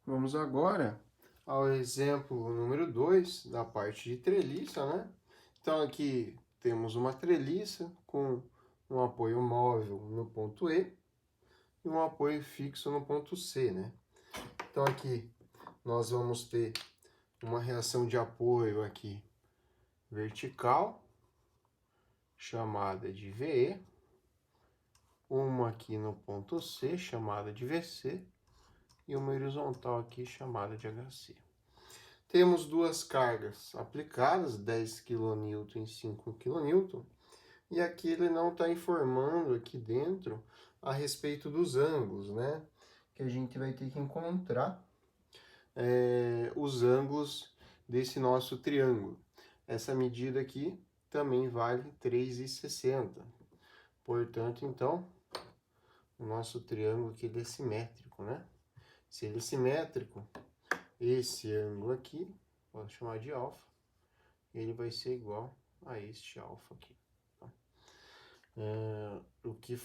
Vamos agora ao exemplo número 2 da parte de treliça, né? Então aqui temos uma treliça com um apoio móvel no ponto E e um apoio fixo no ponto C, né? Então aqui nós vamos ter uma reação de apoio aqui vertical, chamada de VE, uma aqui no ponto C, chamada de VC, e uma horizontal aqui, chamada de HC. Temos duas cargas aplicadas, 10 kN e 5 kN, e aqui ele não está informando aqui dentro a respeito dos ângulos, né? Que a gente vai ter que encontrar os ângulos desse nosso triângulo. Essa medida aqui também vale 3,60. Portanto, então, o nosso triângulo aqui ele é simétrico, né? Se ele é simétrico, esse ângulo aqui, vou chamar de alfa, ele vai ser igual a este alfa aqui. Tá? O que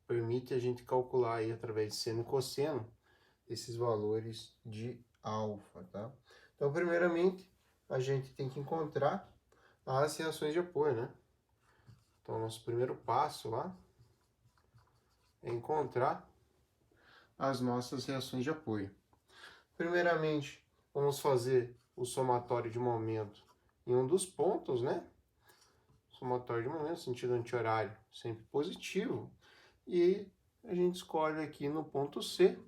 permite a gente calcular aí, através de seno e cosseno, esses valores de alfa, tá? Então, primeiramente, a gente tem que encontrar as reações de apoio, né? Então, nosso primeiro passo lá é encontrar as nossas reações de apoio. Primeiramente, vamos fazer o somatório de momento em um dos pontos, né? Somatório de momento, sentido anti-horário, sempre positivo. E a gente escolhe aqui no ponto C,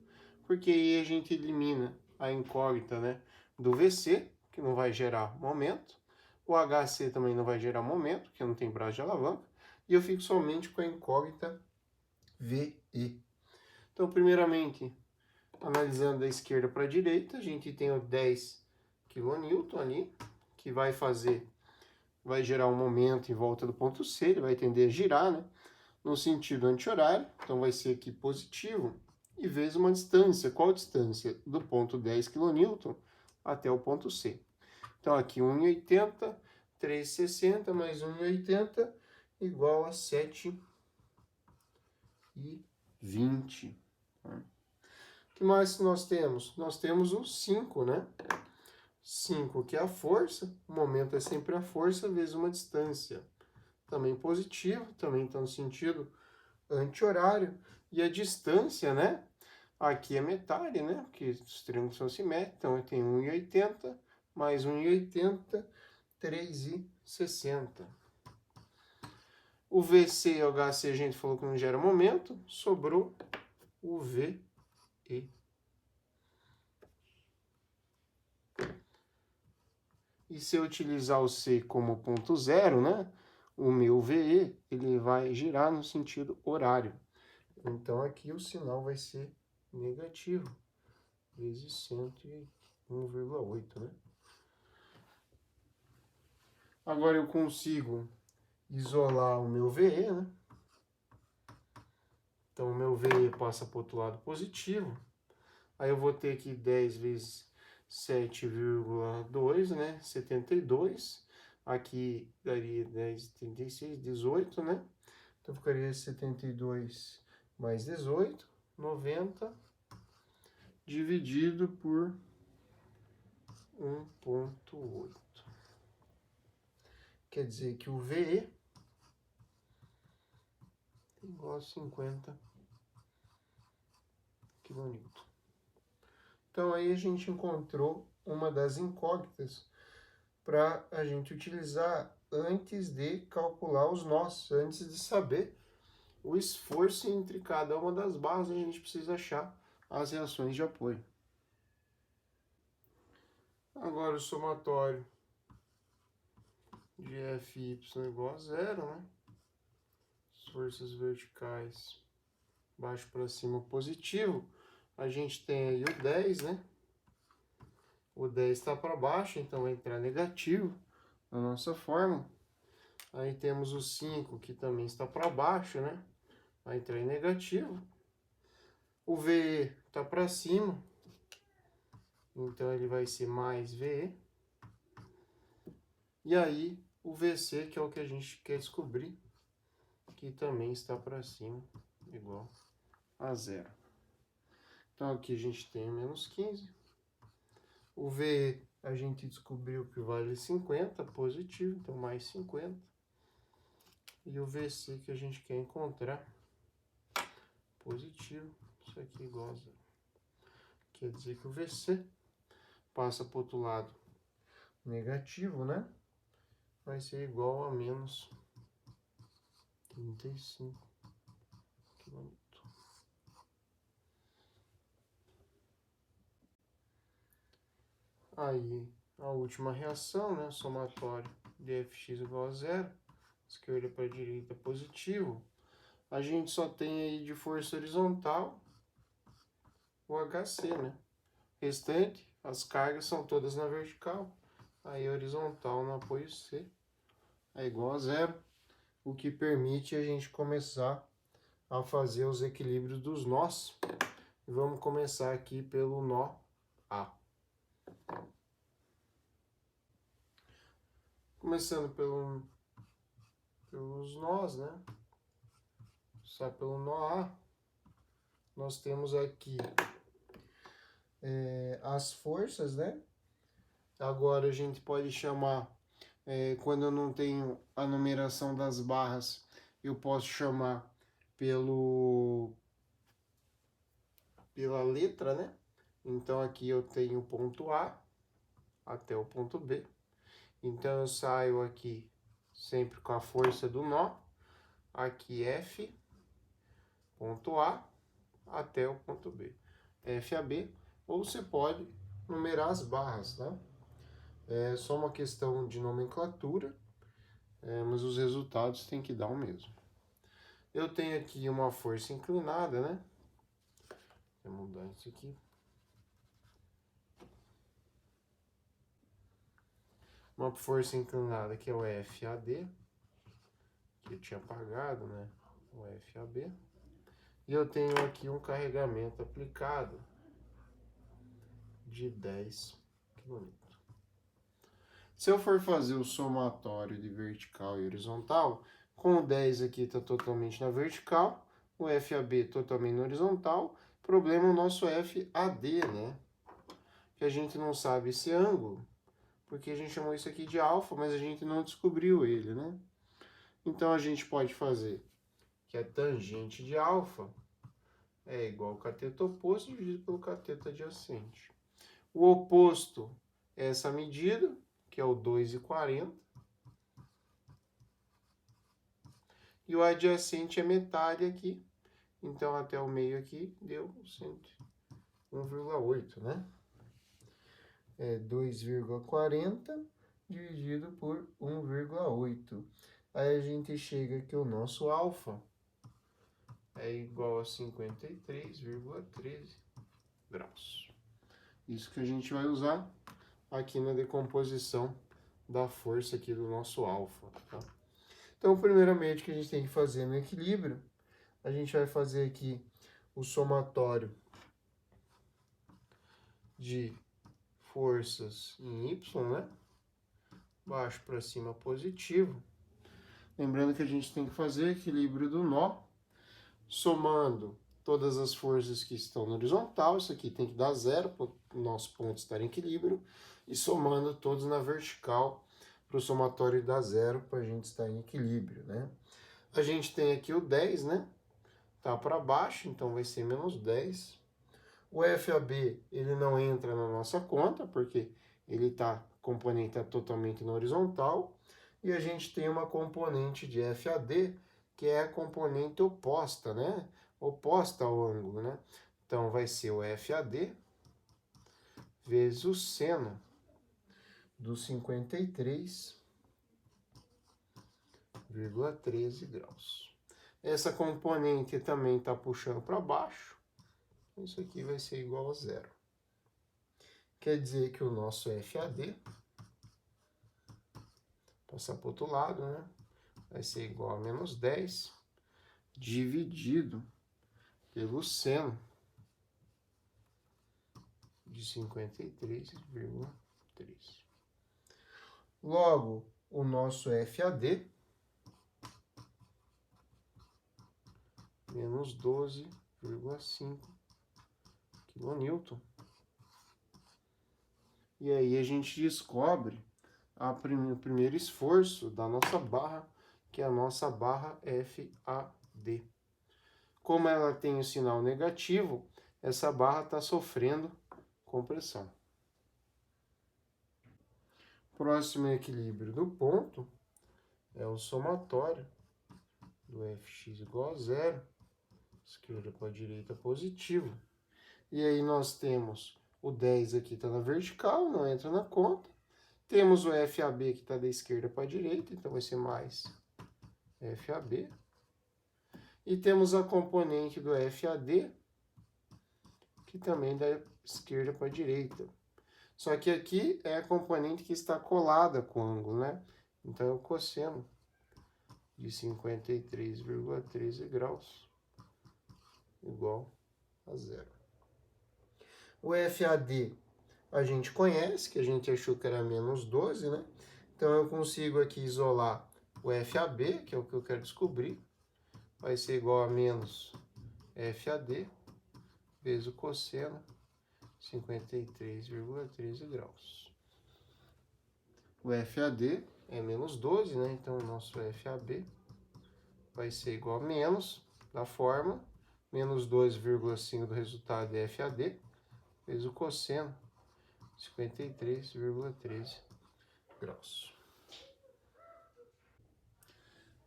porque aí a gente elimina a incógnita, né, do VC, que não vai gerar momento. O HC também não vai gerar momento, porque não tem braço de alavanca. E eu fico somente com a incógnita VE. Então, primeiramente, analisando da esquerda para a direita, a gente tem o 10 kN ali, que vai gerar um momento em volta do ponto C, ele vai tender a girar, né? No sentido anti-horário, então vai ser aqui positivo, e vezes uma distância. Qual a distância? Do ponto 10 kN até o ponto C. Então aqui 1,80, 3,60 mais 1,80 igual a 7,20. O que mais nós temos? Nós temos o 5, né? 5 que é a força, o momento é sempre a força vezes uma distância. Também positivo, também está no sentido anti-horário. E a distância, né? Aqui é metade, né? Porque os triângulos são simétricos, então eu tenho 1,80 mais 1,80, 3,60. O VC e o HC a gente falou que não gera momento, sobrou o VE. E se eu utilizar o C como ponto zero, né? O meu VE, ele vai girar no sentido horário. Então, aqui o sinal vai ser negativo, vezes 101,8, né? Agora eu consigo isolar o meu VE, né? Então, o meu VE passa para o outro lado positivo. Aí eu vou ter aqui 10 vezes 7,2, né? 72. Aqui daria 10, 36, 18, né? Então, ficaria 72 mais 18, 90, dividido por 1,8. Quer dizer que o VE é igual a 50 kN. Então, aí a gente encontrou uma das incógnitas para a gente utilizar antes de calcular os nós, antes de saber o esforço entre cada uma das barras, a gente precisa achar as reações de apoio. Agora o somatório de Fy igual a zero, né? As forças verticais, baixo para cima positivo. A gente tem aí o 10, né? O 10 está para baixo, então vai entrar negativo na nossa fórmula. Aí temos o 5, que também está para baixo, né? Vai entrar em negativo. O VE está para cima, então ele vai ser mais VE. E aí o VC, que é o que a gente quer descobrir, que também está para cima, igual a zero. Então aqui a gente tem menos 15. O VE a gente descobriu que vale 50, positivo, então mais 50. E o VC que a gente quer encontrar, positivo, isso aqui igual a zero. Quer dizer que o VC passa para o outro lado negativo, né? Vai ser igual a menos 35 kN. Aí, a última reação, né? Somatório de Fx igual a zero. Esquerda para direita positivo. A gente só tem aí de força horizontal o HC, né? Restante, as cargas são todas na vertical. Aí horizontal no apoio C é igual a zero, o que permite a gente começar a fazer os equilíbrios dos nós. E vamos começar aqui pelo nó A. Começando pelos nós, né? Só pelo nó A, nós temos aqui as forças, né? Agora a gente pode chamar, quando eu não tenho a numeração das barras, eu posso chamar pela letra, né? Então aqui eu tenho o ponto A até o ponto B. Então eu saio aqui sempre com a força do nó. Aqui F, ponto A até o ponto B. F a B, ou você pode numerar as barras, tá? É só uma questão de nomenclatura, mas os resultados tem que dar o mesmo. Eu tenho aqui uma força inclinada, né? Vou mudar isso aqui. Uma força inclinada que é o FAD, que eu tinha apagado, né? O FAB. E eu tenho aqui um carregamento aplicado de 10 kN. Se eu for fazer o somatório de vertical e horizontal, com o 10 aqui está totalmente na vertical, o FAB totalmente na horizontal, problema é o nosso FAD, né? Que a gente não sabe esse ângulo, porque a gente chamou isso aqui de alfa, mas a gente não descobriu ele, né? Então a gente pode fazer que a tangente de alfa é igual ao cateto oposto dividido pelo cateto adjacente. O oposto é essa medida, que é o 2,40. E o adjacente é metade aqui. Então, até o meio aqui deu 1,8, né? É 2,40 dividido por 1,8. Aí a gente chega que o nosso alfa é igual a 53,13 graus. Isso que a gente vai usar aqui na decomposição da força aqui do nosso alfa, tá? Então, primeiramente, o que a gente tem que fazer no equilíbrio, a gente vai fazer aqui o somatório de forças em Y, né? Baixo para cima positivo. Lembrando que a gente tem que fazer equilíbrio do nó, somando todas as forças que estão na horizontal. Isso aqui tem que dar zero para o nosso ponto estar em equilíbrio. E somando todos na vertical para o somatório dar zero para a gente estar em equilíbrio, né? A gente tem aqui o 10, né? Tá para baixo, então vai ser menos 10. O FAB, ele não entra na nossa conta, porque ele componente tá totalmente na horizontal. E a gente tem uma componente de FAD, que é a componente oposta, né? Oposta ao ângulo, né? Então, vai ser o FAD vezes o seno dos 53,13 graus. Essa componente também está puxando para baixo. Isso aqui vai ser igual a zero. Quer dizer que o nosso FAD, passar para o outro lado, né? Vai ser igual a menos 10 dividido pelo seno de 53,13. Logo, o nosso FAD menos 12,5 kN E aí a gente descobre o primeiro esforço da nossa barra, que é a nossa barra FAD. Como ela tem o sinal negativo, essa barra está sofrendo compressão. Próximo equilíbrio do ponto é o somatório do Fx igual a zero, esquerda para a direita positivo. E aí nós temos o 10 aqui está na vertical, não entra na conta. Temos o FAB que está da esquerda para a direita, então vai ser mais FAB. E temos a componente do FAD, que também da esquerda para a direita. Só que aqui é a componente que está colada com o ângulo, né? Então, é o cosseno de 53,13 graus igual a zero. O FAD a gente conhece, que a gente achou que era menos 12, né? Então, eu consigo aqui isolar o FAB, que é o que eu quero descobrir. Vai ser igual a menos FAD vezes o cosseno 53,13 graus. O FAD é menos 12, né? Então, o nosso FAB vai ser igual a menos da forma, menos 12,5 do resultado é FAD, vezes o cosseno, 53,13 graus.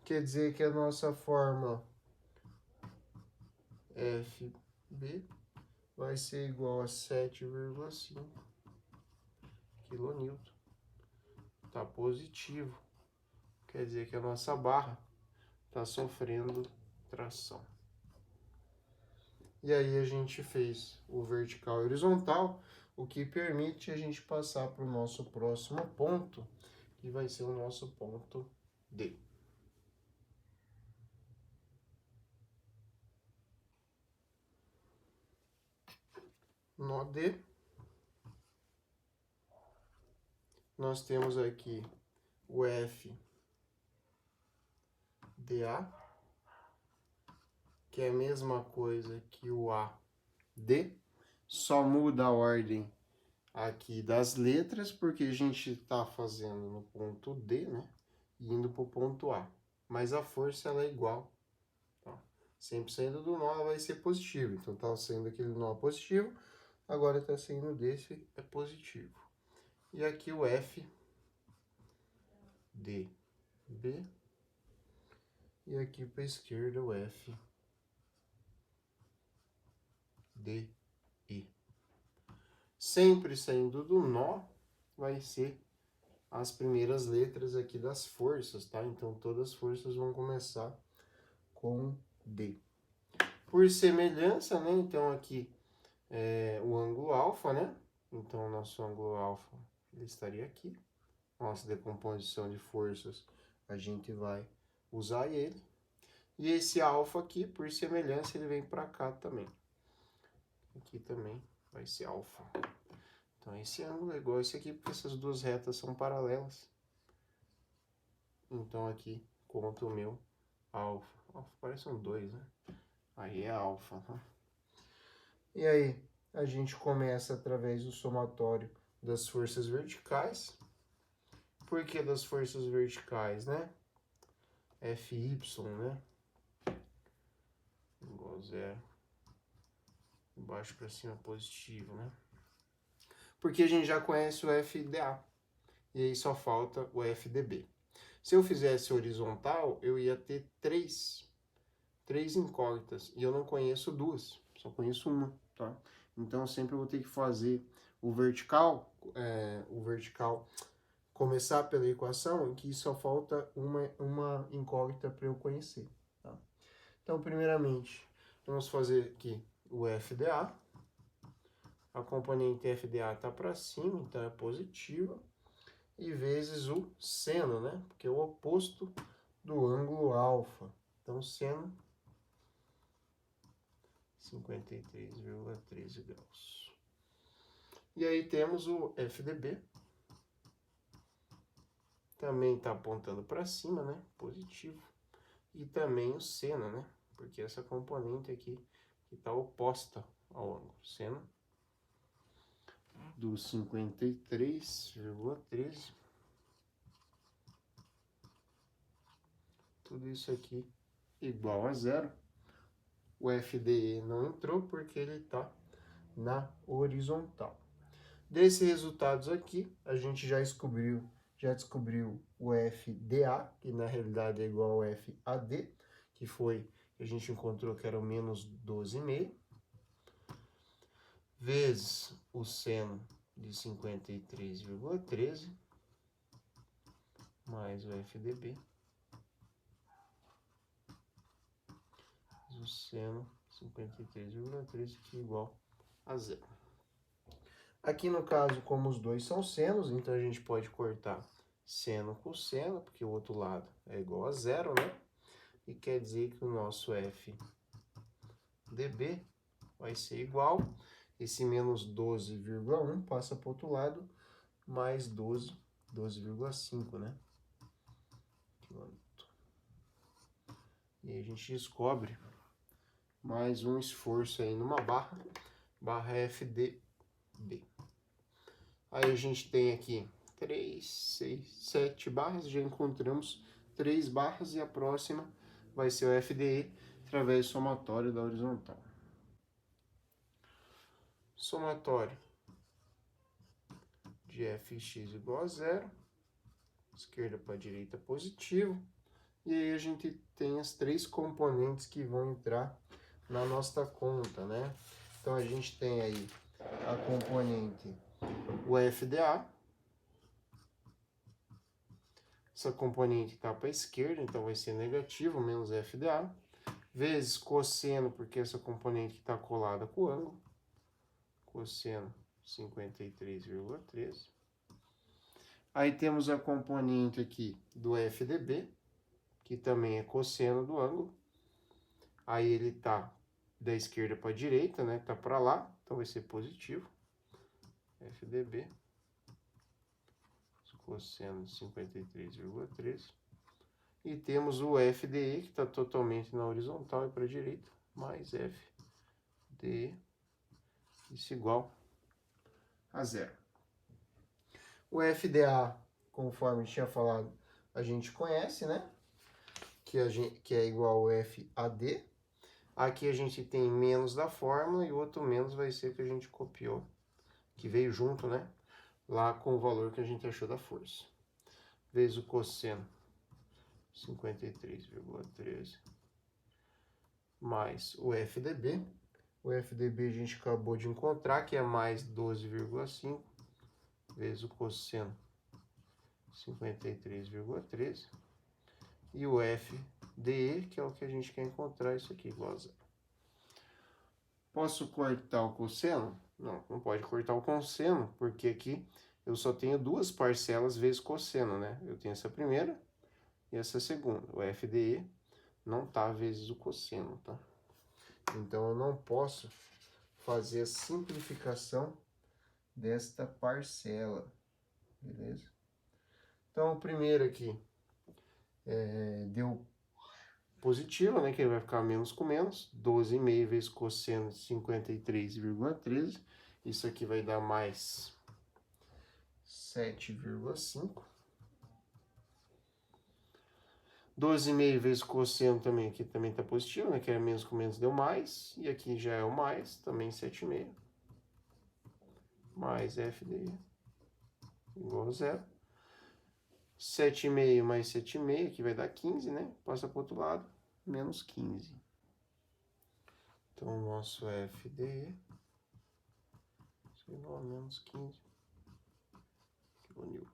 Quer dizer que a nossa forma FB vai ser igual a 7,5 kN. Está positivo. Quer dizer que a nossa barra está sofrendo tração. E aí a gente fez o vertical e horizontal, o que permite a gente passar para o nosso próximo ponto, que vai ser o nosso ponto D. No D, nós temos aqui o FDA, que é a mesma coisa que o AD, só muda a ordem aqui das letras, porque a gente está fazendo no ponto D, né, e indo para o ponto A. Mas a força ela é igual. Tá? Sempre saindo do nó, ela vai ser positivo. Então, está saindo aquele nó positivo, agora está saindo desse, é positivo. E aqui o F, D, B. E aqui para a esquerda o F, D, E. Sempre saindo do nó, vai ser as primeiras letras aqui das forças, tá? Então, todas as forças vão começar com D. Por semelhança, né? Então, aqui é o ângulo alfa, né? Então, o nosso ângulo alfa ele estaria aqui. Nossa decomposição de forças, a gente vai usar ele. E esse alfa aqui, por semelhança, ele vem para cá também. Aqui também vai ser alfa. Então, esse ângulo é igual a esse aqui, porque essas duas retas são paralelas. Então, aqui, conta o meu alfa. Alfa parece um 2, né? Aí é alfa, tá? E aí, a gente começa através do somatório das forças verticais. Por que das forças verticais, né? FY, né? Igual a zero. De baixo para cima positivo, né? Porque a gente já conhece o FDA. E aí só falta o FDB. Se eu fizesse horizontal, eu ia ter três incógnitas. E eu não conheço duas, só conheço uma, tá? Então eu sempre vou ter que fazer o vertical começar pela equação em que só falta uma incógnita para eu conhecer, tá? Então, primeiramente, vamos fazer aqui o FDA. A componente FDA está para cima, então é positiva. E vezes o seno, né? Porque é o oposto do ângulo alfa. Então, seno 53,13 graus. E aí temos o FDB. Também está apontando para cima, né? Positivo. E também o seno, né? Porque essa componente aqui que está oposta ao ângulo. Seno do 53,13. Tudo isso aqui igual a zero. O FDE não entrou porque ele está na horizontal. Desses resultados aqui, a gente já descobriu o FDA, que na realidade é igual ao FAD, que foi, a gente encontrou que era o menos 12,5, vezes o seno de 53,13, mais o FDB, o seno 53,13, que é igual a zero. Aqui no caso, como os dois são senos, então a gente pode cortar seno com seno, porque o outro lado é igual a zero, né? E quer dizer que o nosso FDB vai ser igual, esse menos 12,1 passa para o outro lado, mais 12,5, né? E aí a gente descobre mais um esforço aí numa barra FDB. Aí a gente tem aqui 3, 6, 7 barras, já encontramos 3 barras e a próxima vai ser o FDE através do somatório da horizontal. Somatório de fx igual a zero, esquerda para direita positivo, e aí a gente tem as 3 componentes que vão entrar na nossa conta, né? Então a gente tem aí a componente o FDA, essa componente está para a esquerda, então vai ser negativo, menos FDA, vezes cosseno, porque essa componente está colada com o ângulo, cosseno 53,13. Aí temos a componente aqui do FDB, que também é cosseno do ângulo. Aí ele está da esquerda para a direita, né? Está para lá, então vai ser positivo. FDB, cosseno de 53,13. E temos o FDE, que está totalmente na horizontal e para a direita, mais FDE, isso igual a zero. O FDA, conforme tinha falado, a gente conhece, né? Que é igual ao FAD. Aqui a gente tem menos da fórmula e o outro menos vai ser que a gente copiou, que veio junto, né? Lá com o valor que a gente achou da força. Vezes o cosseno, 53,13, mais o FDB. O FDB a gente acabou de encontrar, que é mais 12,5, vezes o cosseno, 53,13. E o FDE, que é o que a gente quer encontrar, isso aqui, igual a zero. Posso cortar o cosseno? Não, não pode cortar o cosseno, porque aqui eu só tenho 2 parcelas vezes cosseno, né? Eu tenho essa primeira e essa segunda. O FDE não tá vezes o cosseno, tá? Então eu não posso fazer a simplificação desta parcela, beleza? Então o primeiro aqui deu positivo, né? Que ele vai ficar menos com menos. 12,5 vezes cosseno de 53,13. Isso aqui vai dar mais 7,5. 12,5 vezes cosseno também, aqui também está positivo, né? Que é menos com menos deu mais. E aqui já é o mais, também 7,5. Mais FDE igual a zero. 7,5 mais 7,5, aqui vai dar 15, né? Passa para o outro lado, menos 15. Então, o nosso FDE é igual a menos 15 kN.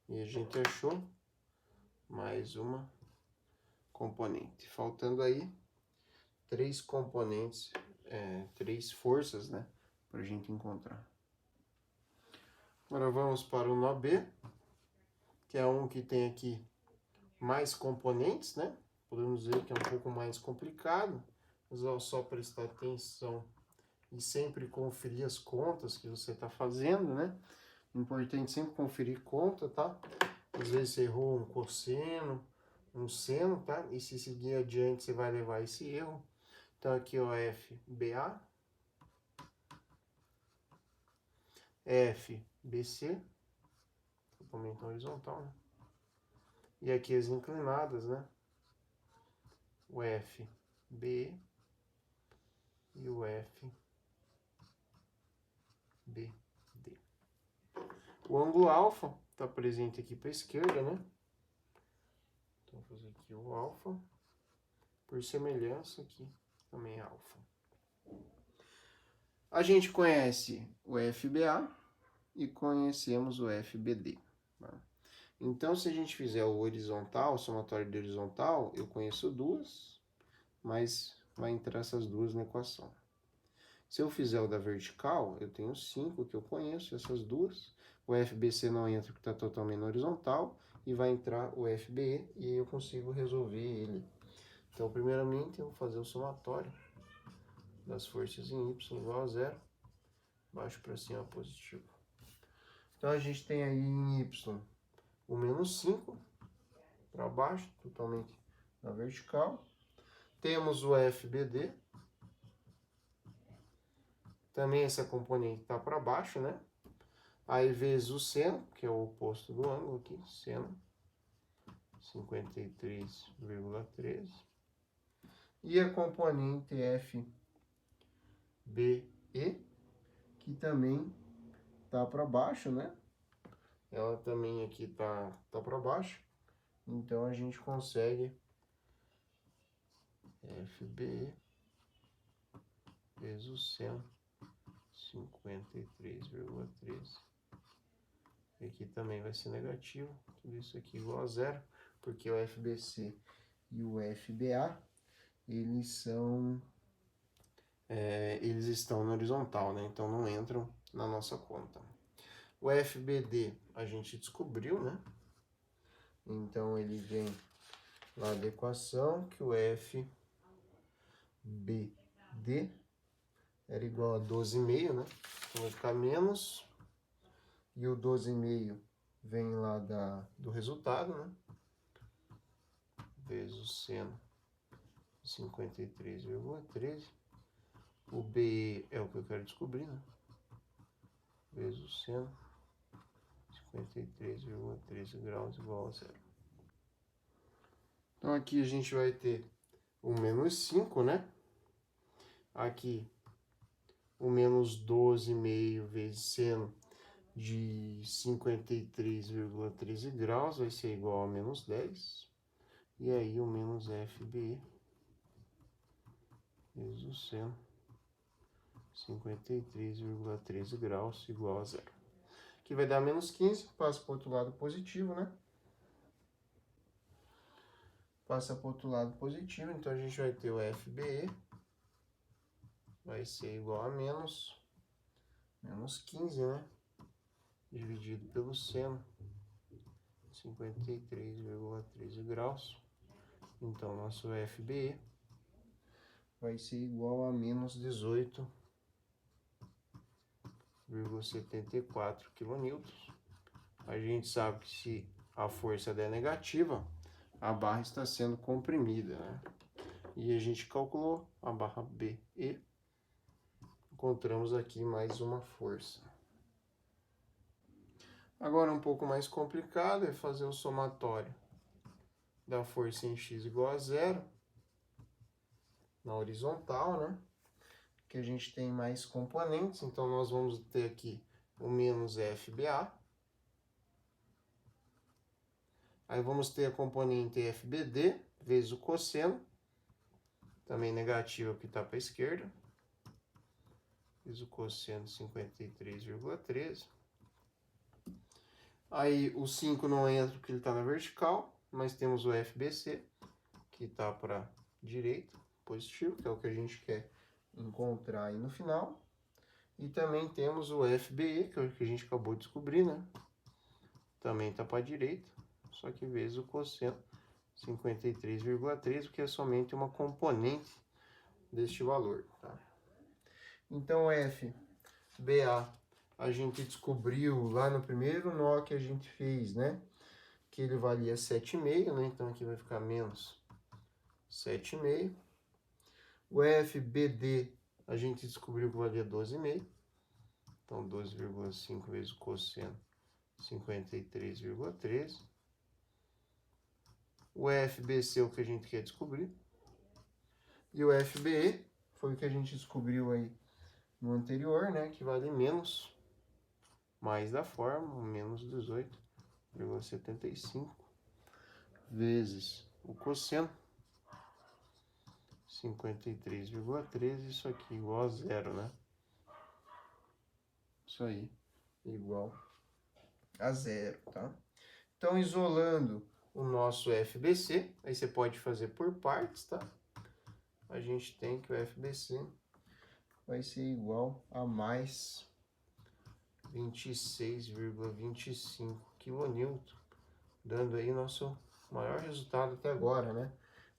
E a gente achou mais uma componente. Faltando aí 3 componentes, 3 forças, né? Para a gente encontrar. Agora vamos para o nó B, que é um que tem aqui mais componentes, né? Podemos dizer que é um pouco mais complicado, mas ó, só prestar atenção e sempre conferir as contas que você está fazendo, né? Importante sempre conferir conta, tá? Às vezes você errou um cosseno, um seno, tá? E se seguir adiante você vai levar esse erro. Então aqui ó, FBA FBC, totalmente horizontal, né? E aqui as inclinadas, né? O FBE e o FBD. O ângulo alfa está presente aqui para a esquerda, né? Então, vou fazer aqui o alfa. Por semelhança, aqui também é alfa. A gente conhece o FBA e conhecemos o FBD. Tá? Então, se a gente fizer o horizontal, o somatório de horizontal, eu conheço duas, mas vai entrar essas duas na equação. Se eu fizer o da vertical, eu tenho 5 que eu conheço, essas duas. O FBC não entra porque está totalmente no horizontal. E vai entrar o FBE e eu consigo resolver ele. Então, primeiramente, eu vou fazer o somatório das forças em Y igual a 0. Baixo para cima positivo. Então, a gente tem aí em Y o menos 5 para baixo, totalmente na vertical. Temos o FBD. Também essa componente está para baixo, né? Aí vezes o seno, que é o oposto do ângulo aqui, seno 53,13. E a componente FBE, que também tá para baixo, né? Ela também aqui tá para baixo. Então a gente consegue FBE vezes o seno 53,13. Aqui também vai ser negativo, tudo isso aqui igual a 0, porque o FBC e o FBA, eles estão no horizontal, né? Então não entram na nossa conta. O FBD a gente descobriu, né? Então ele vem lá da equação que o FBD era igual a 12,5, né? Então vai ficar menos. E o 12,5 vem lá do resultado, né? Vezes o seno 53,13. O BE é o que eu quero descobrir, né? Vezes o seno 53,13 graus igual a 0. Então aqui a gente vai ter o menos 5, né? Aqui o menos 12,5 vezes seno de 53,13 graus vai ser igual a menos 10. E aí o menos FBE vezes o seno 53,13 graus igual a 0. Aqui vai dar menos 15, passa para o outro lado positivo, né? Passa para o outro lado positivo, então a gente vai ter o FBE, vai ser igual a menos 15, né? Dividido pelo seno, 53,13 graus. Então, nosso FBE vai ser igual a menos 18,74 kN. A gente sabe que se a força é negativa, a barra está sendo comprimida, né? E a gente calculou a barra BE. Encontramos aqui mais uma força. Agora um pouco mais complicado é fazer o somatório da força em x igual a 0 na horizontal, né? Que a gente tem mais componentes, então nós vamos ter aqui o menos FBA. Aí vamos ter a componente FBD vezes o cosseno, também negativo que está para a esquerda, vezes o cosseno 53,13. Aí o 5 não entra porque ele está na vertical, mas temos o FBC, que está para a direita, positivo, que é o que a gente quer encontrar aí no final. E também temos o FBE, que é o que a gente acabou de descobrir, né? Também está para a direita, só que vezes o cosseno 53,13, que é somente uma componente deste valor, tá? Então, FBA a gente descobriu lá no primeiro nó que a gente fez, né? Que ele valia 7,5, né? Então aqui vai ficar menos 7,5. O FBD a gente descobriu que valia 12,5. Então, 12,5 vezes o cosseno, 53,13. O FBC é o que a gente quer descobrir. E o FBE foi o que a gente descobriu aí no anterior, né? Que vale menos, mais da forma, menos 18,75 vezes o cosseno, 53,13, isso aqui igual a zero, né? Isso aí, igual a zero, tá? Então, isolando o nosso FBC, aí você pode fazer por partes, tá? A gente tem que o FBC vai ser igual a mais 26,25 kN, dando aí nosso maior resultado até agora, né?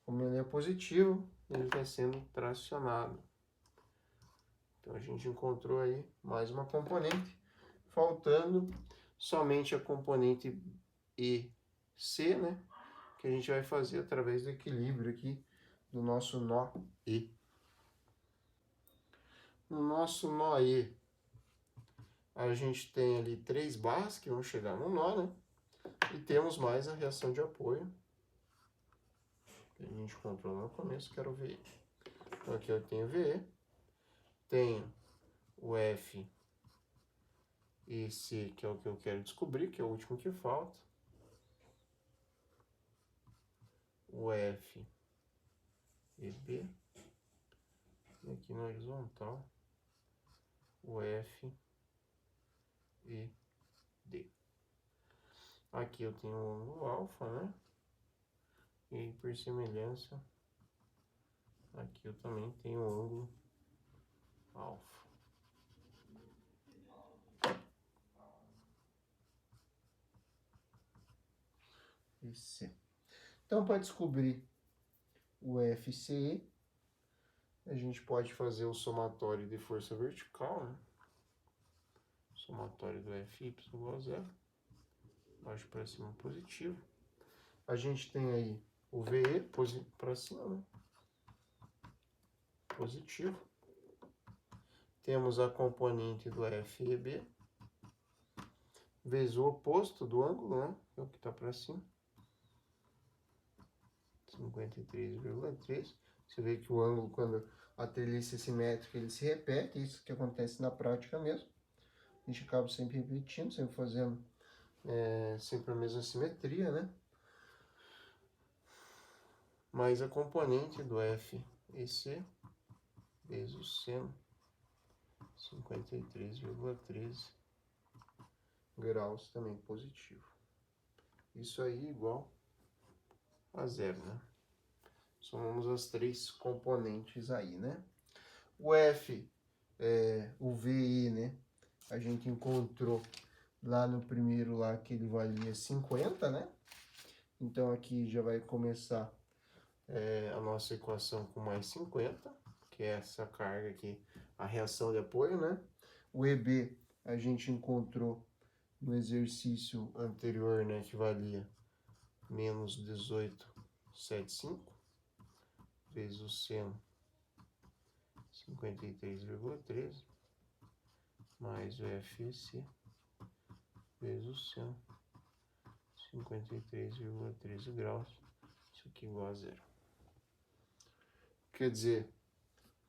Como ele é positivo, ele está sendo tracionado. Então, a gente encontrou aí mais uma componente, faltando somente a componente EC, né? Que a gente vai fazer através do equilíbrio aqui do nosso nó E. No nosso nó E, a gente tem ali 3 barras que vão chegar no nó, né? E temos mais a reação de apoio, que a gente controlou no começo, que era o VE. Então, aqui eu tenho o VE, tenho o F e C, que é o que eu quero descobrir, que é o último que falta. O F e B. E aqui na horizontal, o F e D. Aqui eu tenho o ângulo alfa, né? E por semelhança, aqui eu também tenho o ângulo alfa. Esse. Então, para descobrir o FCE, a gente pode fazer o somatório de força vertical, né? Somatório do FY igual a zero. Baixo para cima positivo. A gente tem aí o VE para cima, né? Positivo. Temos a componente do FEB vezes o oposto do ângulo, né? Que é o que está para cima. 53,3. Você vê que o ângulo, quando a treliça é simétrica, ele se repete. Isso que acontece na prática mesmo. A gente acaba sempre repetindo, sempre fazendo sempre a mesma simetria, né? Mais a componente do F e C vezes o seno, 53,13 graus, também positivo. Isso aí igual a zero, né? Somamos as 3 componentes aí, né? O F, o VE, né? A gente encontrou lá no primeiro lá que ele valia 50, né? Então aqui já vai começar a nossa equação com mais 50, que é essa carga aqui, a reação de apoio, né? O EB a gente encontrou no exercício anterior, né, que valia menos 18,75 vezes o seno 53,13 mais o FEC vezes o seno 53,13 graus, isso aqui igual a zero. Quer dizer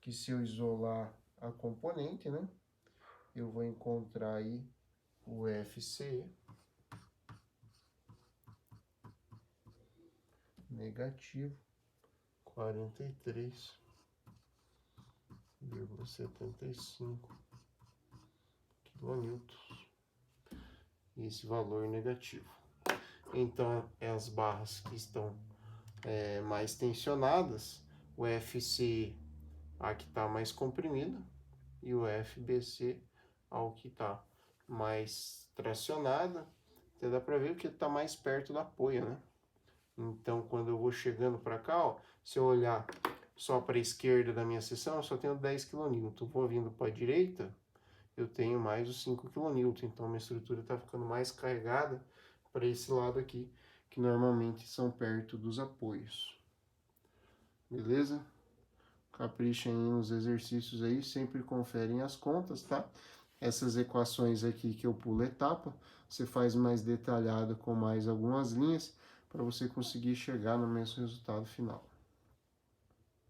que se eu isolar a componente, né, eu vou encontrar aí o FCE negativo 43,75 quilonewtons. E esse valor negativo. Então, as barras que estão mais tensionadas, o FC a que está mais comprimida e o FBC ao que está mais tracionada. Até dá para ver que está mais perto da apoio, né? Então, quando eu vou chegando para cá, ó, se eu olhar só para a esquerda da minha seção, eu só tenho 10 kN. Vou vindo para a direita, eu tenho mais os 5 kN. Então, minha estrutura está ficando mais carregada para esse lado aqui, que normalmente são perto dos apoios. Beleza? Caprichem aí nos exercícios aí, sempre conferem as contas, tá? essas equações aqui que eu pulo etapa, você faz mais detalhado com mais algumas linhas, para você conseguir chegar no mesmo resultado final.